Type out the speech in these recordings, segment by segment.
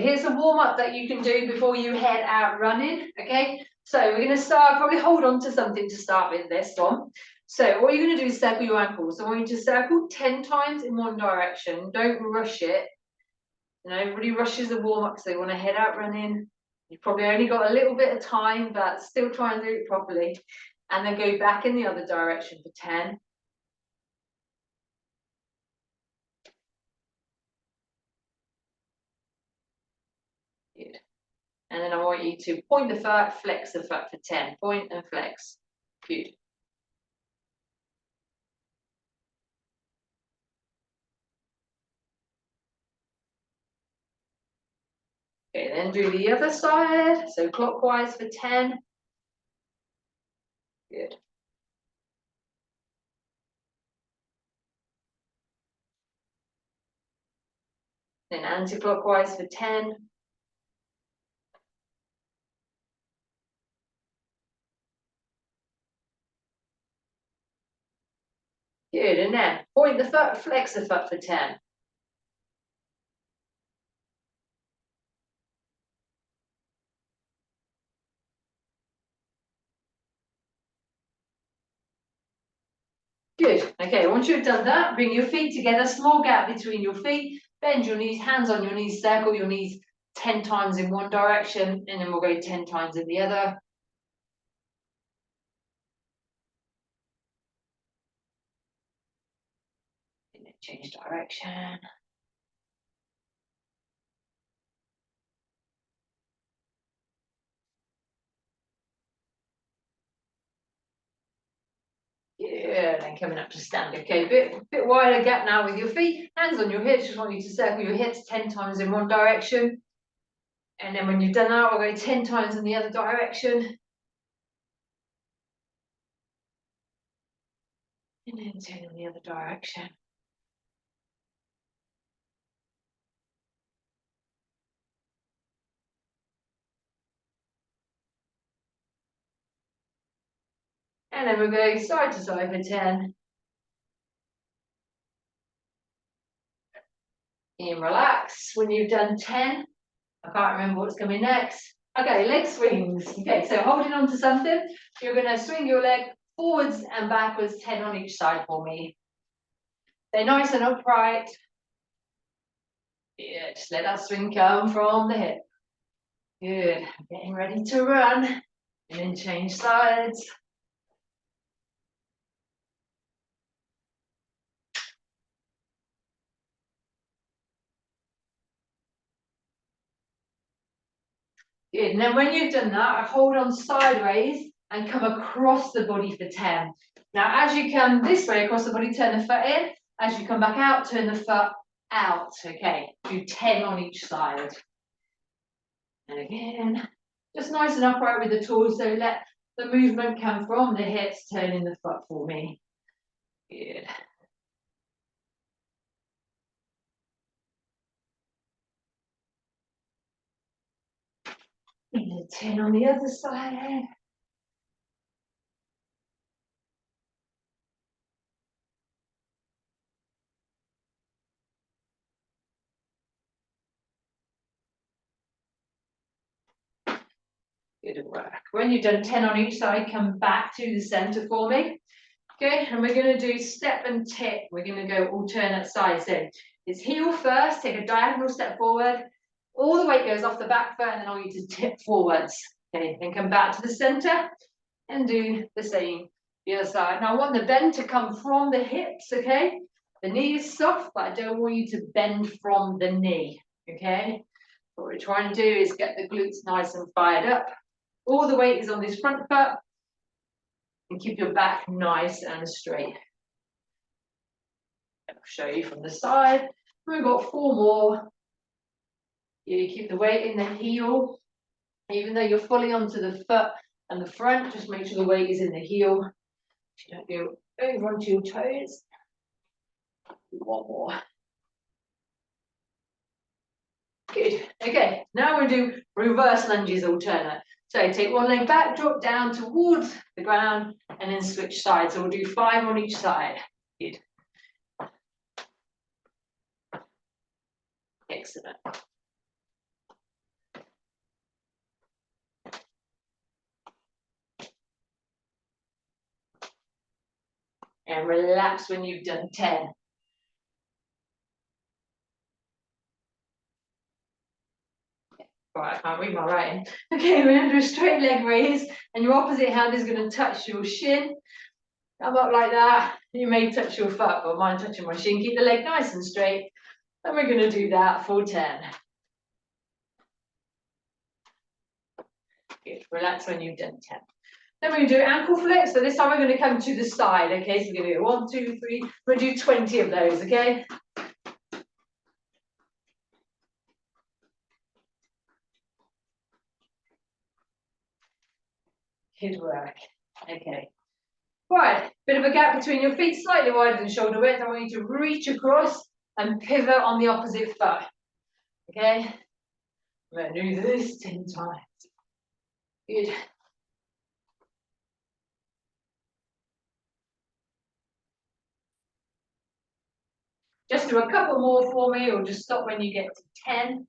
Okay, here's a warm-up that you can do before you head out running, okay? So we're going to start, probably hold on to something to start with this one. So what you're going to do is circle your ankles. So I want you to circle 10 times in one direction. Don't rush it. You know, everybody rushes the warm-up because they want to head out running. You've probably only got a little bit of time, but still try and do it properly. And then go back in the other direction for 10. Good. And then I want you to point the foot, flex the foot for 10. Point and flex. Good. Okay, then do the other side. So clockwise for 10. Good. Then anti-clockwise for 10. Good, and then point the foot, flex the foot for 10. Good. Okay, once you've done that, bring your feet together, small gap between your feet, bend your knees, hands on your knees, circle your knees 10 times in one direction, and then we'll go 10 times in the other. And then change direction. Good, and coming up to stand. Okay, bit wider gap now with your feet, hands on your hips. Just want you to circle your hips 10 times in one direction. And then when you've done that, we'll go 10 times in the other direction. And then 10 in the other direction. And then we're going side to side for 10. And relax. When you've done 10, I can't remember what's coming next. Okay, leg swings. Okay, so holding on to something, you're going to swing your leg forwards and backwards, 10 on each side for me. They're nice and upright. Yeah, just let that swing come from the hip. Good. Getting ready to run. And then change sides. Good. And then when you've done that, hold on sideways and come across the body for 10. Now, as you come this way across the body, turn the foot in. As you come back out, turn the foot out. Okay, do 10 on each side. And again, just nice and upright with the torso. Let the movement come from the hips, turning the foot for me. Good. And then 10 on the other side. Good work. When you've done 10 on each side, come back to the center for me. Okay, and we're going to do step and tip. We're going to go alternate sides in. It's heel first, take a diagonal step forward. All the weight goes off the back foot, and then I want you to tip forwards. Okay, then come back to the center and do the same the other side. Now I want the bend to come from the hips, okay? The knee is soft, but I don't want you to bend from the knee, okay? What we're trying to do is get the glutes nice and fired up. All the weight is on this front foot, and keep your back nice and straight. I'll show you from the side. We've got 4 more. You keep the weight in the heel, even though you're fully onto the foot and the front, just make sure the weight is in the heel. You don't go over onto your toes. 1 more. Good. Okay, now we'll do reverse lunges alternate. So take one leg back, drop down towards the ground, and then switch sides. So we'll do 5 on each side. Good. Excellent. And relax when you've done 10. Right, I can't read my writing. Okay, we're going to do a straight leg raise, and your opposite hand is going to touch your shin. Come up like that. You may touch your foot, but mine touching my shin. Keep the leg nice and straight. And we're going to do that for 10. Good. Relax when you've done 10. Then we're going to do ankle flicks. So this time we're going to come to the side. Okay, so we're going to go 1, 2, 3. We're going to do 20 of those. Okay. Good work. Okay. Right, bit of a gap between your feet, slightly wider than shoulder width. I want you to reach across and pivot on the opposite foot. Okay? I'm going to do this 10 times. Good. Just do a couple more for me, or just stop when you get to 10.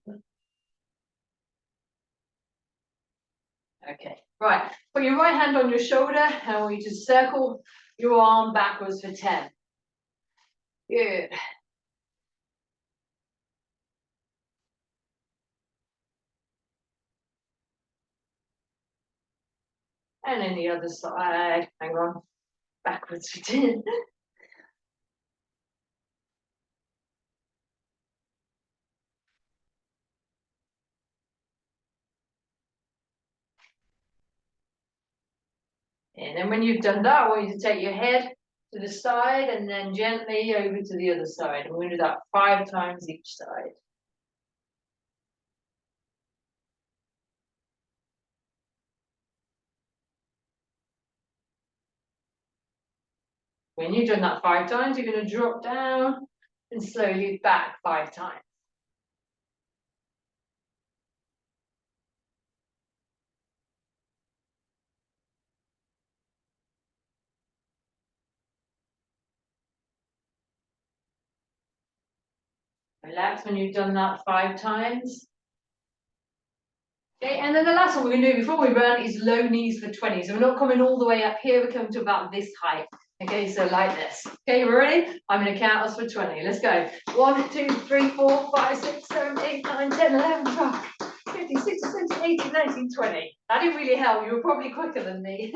Okay, right. Put your right hand on your shoulder, and I want you to circle your arm backwards for 10. Good. And then the other side. Hang on. Backwards for 10. And then when you've done that, I want you to take your head to the side and then gently over to the other side. And we're going to do that 5 times each side. When you've done that 5 times, you're going to drop down and slowly back 5 times. Relax when you've done that 5 times. Okay, and then the last one we're going to do before we run is low knees for 20. So we're not coming all the way up here, we're coming to about this height. Okay, so like this. Okay, we're ready? I'm going to count us for 20. Let's go. 1, 2, 3, 4, 5, 6, 7, 8, 9, 10, 11, 12, 15, 16, 17, 18, 19, 20. That didn't really help. You were probably quicker than me.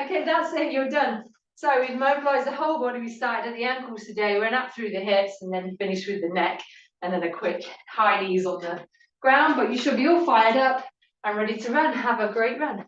Okay, that's it. You're done. So we've mobilized the whole body. We started at the ankles today, went up through the hips, and then finished with the neck, and then a quick high knees on the ground. But you should be all fired up and ready to run. Have a great run.